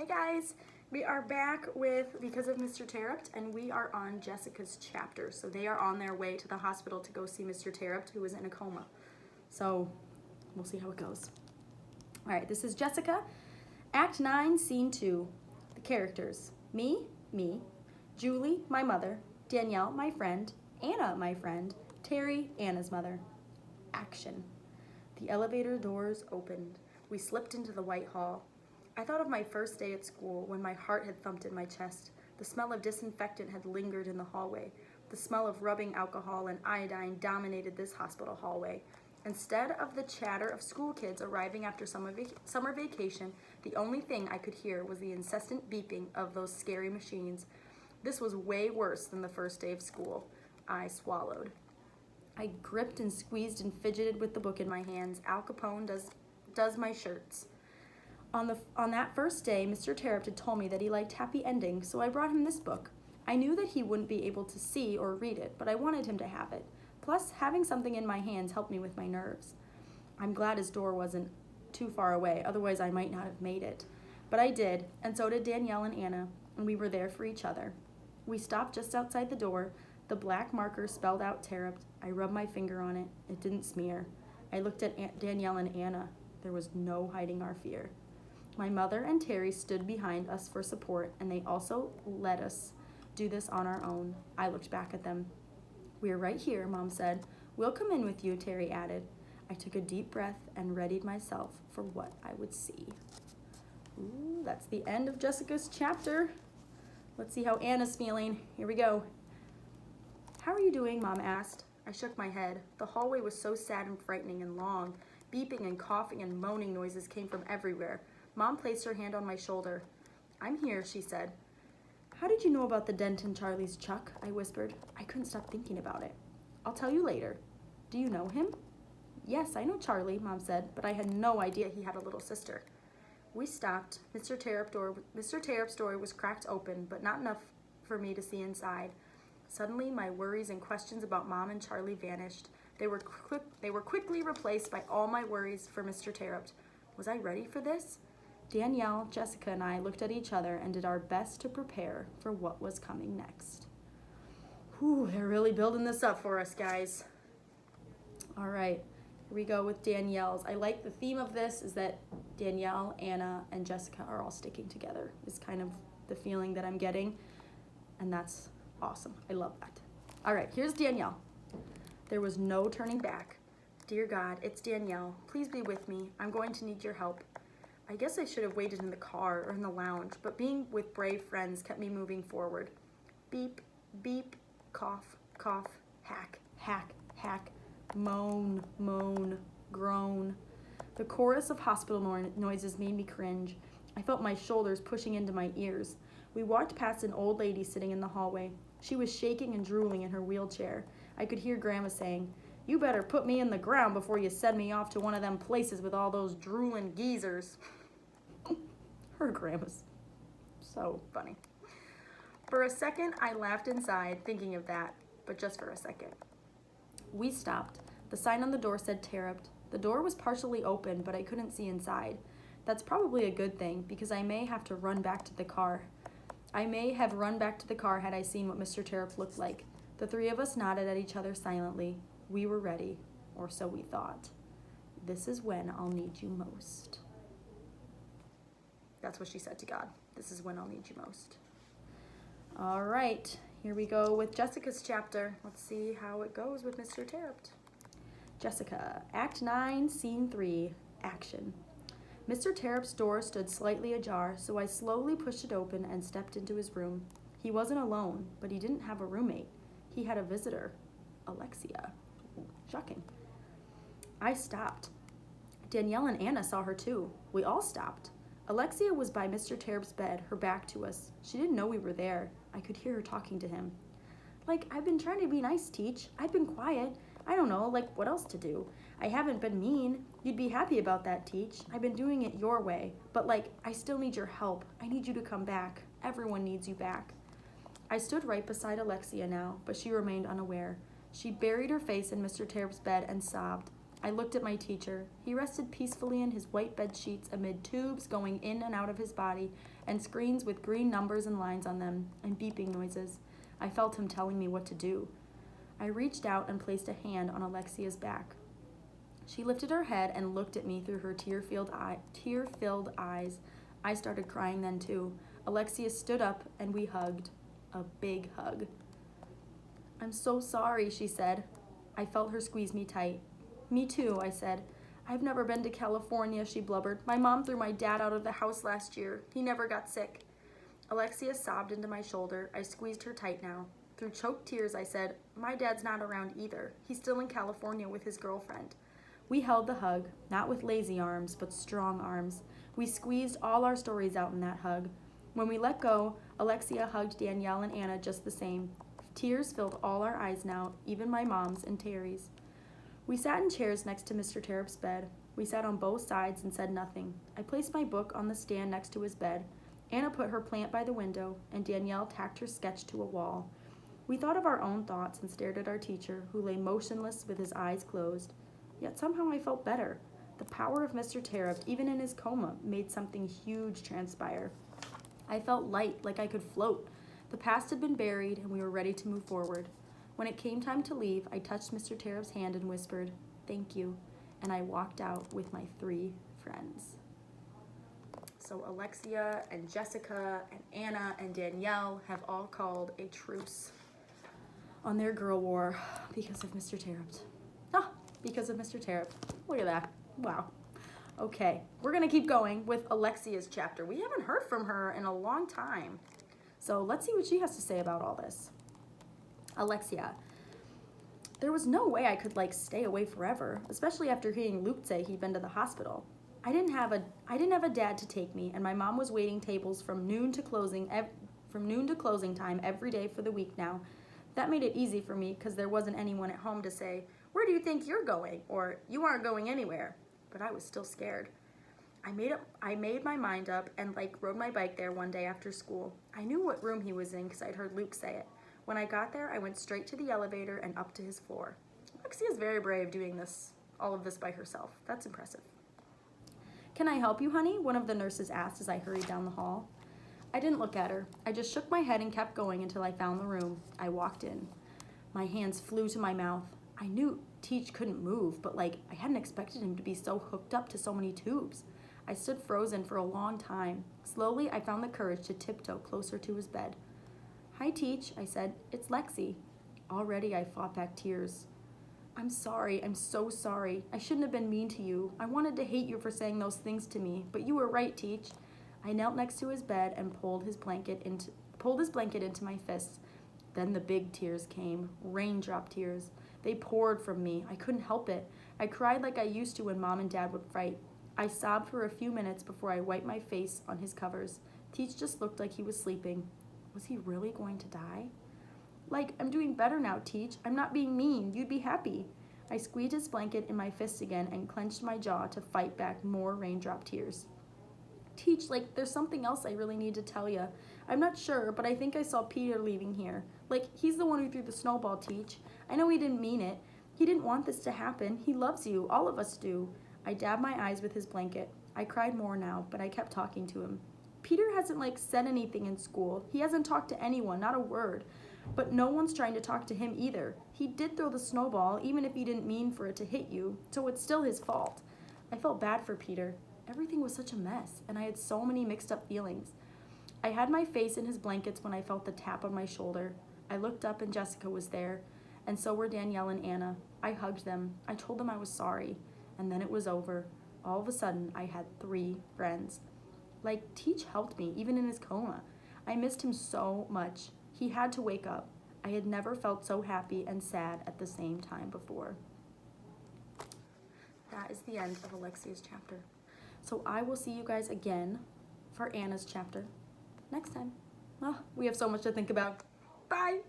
Hey guys, we are back with Because of Mr. Terupt, and we are on Jessica's chapter. So they are on their way to the hospital to go see Mr. Terupt, who is in a coma. So we'll see how it goes. All right, this is Jessica, Act 9, Scene 2. The characters: me, Julie, my mother, Danielle, my friend, Anna, my friend, Terry, Anna's mother. Action. The elevator doors opened. We slipped into the White Hall. I thought of my first day at school when my heart had thumped in my chest. The smell of disinfectant had lingered in the hallway. The smell of rubbing alcohol and iodine dominated this hospital hallway. Instead of the chatter of school kids arriving after summer vacation, the only thing I could hear was the incessant beeping of those scary machines. This was way worse than the first day of school. I swallowed. I gripped and squeezed and fidgeted with the book in my hands. Al Capone does my shirts. On that first day, Mr. Terupt had told me that he liked happy endings, so I brought him this book. I knew that he wouldn't be able to see or read it, but I wanted him to have it. Plus, having something in my hands helped me with my nerves. I'm glad his door wasn't too far away, otherwise I might not have made it. But I did, and so did Danielle and Anna, and we were there for each other. We stopped just outside the door. The black marker spelled out Terupt. I rubbed my finger on it. It didn't smear. I looked at Danielle and Anna. There was no hiding our fear. My mother and Terry stood behind us for support, and they also let us do this on our own. I looked back at them. "We're right here," Mom said. "We'll come in with you," Terry added. I took a deep breath and readied myself for what I would see. Ooh, that's the end of Jessica's chapter. Let's see how Anna's feeling. Here we go. "How are you doing?" Mom asked. I shook my head. The hallway was so sad and frightening and long. Beeping and coughing and moaning noises came from everywhere. Mom placed her hand on my shoulder. "I'm here," she said. "How did you know about the dent in Charlie's chuck?" I whispered. I couldn't stop thinking about it. "I'll tell you later." "Do you know him?" "Yes, I know Charlie," Mom said, but I had no idea he had a little sister. We stopped. Mr. Terupt's door was cracked open, but not enough for me to see inside. Suddenly, my worries and questions about Mom and Charlie vanished. They were quickly replaced by all my worries for Mr. Terupt. Was I ready for this? Danielle, Jessica, and I looked at each other and did our best to prepare for what was coming next. Whew, they're really building this up for us, guys. All right, here we go with Danielle's. I like the theme of this is that Danielle, Anna, and Jessica are all sticking together. Is kind of the feeling that I'm getting, and that's awesome. I love that. All right, here's Danielle. There was no turning back. "Dear God, it's Danielle. Please be with me. I'm going to need your help." I guess I should have waited in the car or in the lounge, but being with brave friends kept me moving forward. Beep, beep, cough, cough, hack, hack, hack, moan, moan, groan. The chorus of hospital noises made me cringe. I felt my shoulders pushing into my ears. We walked past an old lady sitting in the hallway. She was shaking and drooling in her wheelchair. I could hear Grandma saying, "You better put me in the ground before you send me off to one of them places with all those drooling geezers." Her grandma's so funny. For a second, I laughed inside, thinking of that, but just for a second. We stopped. The sign on the door said Terupt. The door was partially open, but I couldn't see inside. That's probably a good thing, because I may have to run back to the car. I may have run back to the car had I seen what Mr. Terupt looked like. The three of us nodded at each other silently. We were ready, or so we thought. This is when I'll need you most. That's what she said to God. This is when I'll need you most. All right, here we go with Jessica's chapter. Let's see how it goes with Mr. Terupt. Jessica, Act 9, Scene 3, Action. Mr. Terupt's door stood slightly ajar, so I slowly pushed it open and stepped into his room. He wasn't alone, but he didn't have a roommate. He had a visitor, Alexia. Shocking. I stopped. Danielle and Anna saw her too. We all stopped. Alexia was by Mr. Terupt's bed, her back to us. She didn't know we were there. I could hear her talking to him. "I've been trying to be nice, Teach. I've been quiet. I don't know, what else to do. I haven't been mean. You'd be happy about that, Teach. I've been doing it your way. But, I still need your help. I need you to come back. Everyone needs you back." I stood right beside Alexia now, but she remained unaware. She buried her face in Mr. Terupt's bed and sobbed. I looked at my teacher. He rested peacefully in his white bed sheets amid tubes going in and out of his body and screens with green numbers and lines on them and beeping noises. I felt him telling me what to do. I reached out and placed a hand on Alexia's back. She lifted her head and looked at me through her tear-filled eyes. I started crying then too. Alexia stood up and we hugged. A big hug. "I'm so sorry," she said. I felt her squeeze me tight. "Me too," I said. "I've never been to California," she blubbered. "My mom threw my dad out of the house last year. He never got sick." Alexia sobbed into my shoulder. I squeezed her tight now. Through choked tears, I said, "My dad's not around either. He's still in California with his girlfriend." We held the hug, not with lazy arms, but strong arms. We squeezed all our stories out in that hug. When we let go, Alexia hugged Danielle and Anna just the same. Tears filled all our eyes now, even my mom's and Terry's. We sat in chairs next to Mr. Terupt's bed. We sat on both sides and said nothing. I placed my book on the stand next to his bed. Anna put her plant by the window, and Danielle tacked her sketch to a wall. We thought of our own thoughts and stared at our teacher, who lay motionless with his eyes closed. Yet somehow I felt better. The power of Mr. Terupt, even in his coma, made something huge transpire. I felt light, like I could float. The past had been buried, and we were ready to move forward. When it came time to leave, I touched Mr. Terupt's hand and whispered, "Thank you," and I walked out with my 3 friends. So Alexia and Jessica and Anna and Danielle have all called a truce on their girl war because of Mr. Terupt. Because of Mr. Terupt. Look at that. Wow. Okay, we're going to keep going with Alexia's chapter. We haven't heard from her in a long time. So let's see what she has to say about all this. Alexia. There was no way I could stay away forever, especially after hearing Luke say he'd been to the hospital. I didn't have a dad to take me, and my mom was waiting tables from noon to closing time every day for the week now. That made it easy for me because there wasn't anyone at home to say, "Where do you think you're going?" or "You aren't going anywhere." But I was still scared. I made my mind up and rode my bike there one day after school. I knew what room he was in because I'd heard Luke say it. When I got there, I went straight to the elevator and up to his floor. Alexia's very brave doing all of this by herself. That's impressive. "Can I help you, honey?" one of the nurses asked as I hurried down the hall. I didn't look at her. I just shook my head and kept going until I found the room. I walked in. My hands flew to my mouth. I knew Teach couldn't move, but I hadn't expected him to be so hooked up to so many tubes. I stood frozen for a long time. Slowly, I found the courage to tiptoe closer to his bed. "Hi, Teach," I said. "It's Lexi." Already, I fought back tears. "I'm sorry. I'm so sorry. I shouldn't have been mean to you. I wanted to hate you for saying those things to me, but you were right, Teach." I knelt next to his bed and pulled his blanket into my fists. Then the big tears came, raindrop tears. They poured from me. I couldn't help it. I cried like I used to when Mom and Dad would fight. I sobbed for a few minutes before I wiped my face on his covers. Teach just looked like he was sleeping. Was he really going to die? "I'm doing better now, Teach. I'm not being mean. You'd be happy." I squeezed his blanket in my fist again and clenched my jaw to fight back more raindrop tears. "Teach, there's something else I really need to tell you. I'm not sure, but I think I saw Peter leaving here. He's the one who threw the snowball, Teach. I know he didn't mean it. He didn't want this to happen. He loves you. All of us do." I dabbed my eyes with his blanket. I cried more now, but I kept talking to him. "Peter hasn't said anything in school. He hasn't talked to anyone, not a word. But no one's trying to talk to him either. He did throw the snowball, even if he didn't mean for it to hit you, so it's still his fault." I felt bad for Peter. Everything was such a mess, and I had so many mixed up feelings. I had my face in his blankets when I felt the tap on my shoulder. I looked up and Jessica was there, and so were Danielle and Anna. I hugged them. I told them I was sorry, and then it was over. All of a sudden, I had 3 friends. Teach helped me, even in his coma. I missed him so much. He had to wake up. I had never felt so happy and sad at the same time before. That is the end of Alexia's chapter. So I will see you guys again for Anna's chapter next time. We have so much to think about. Bye!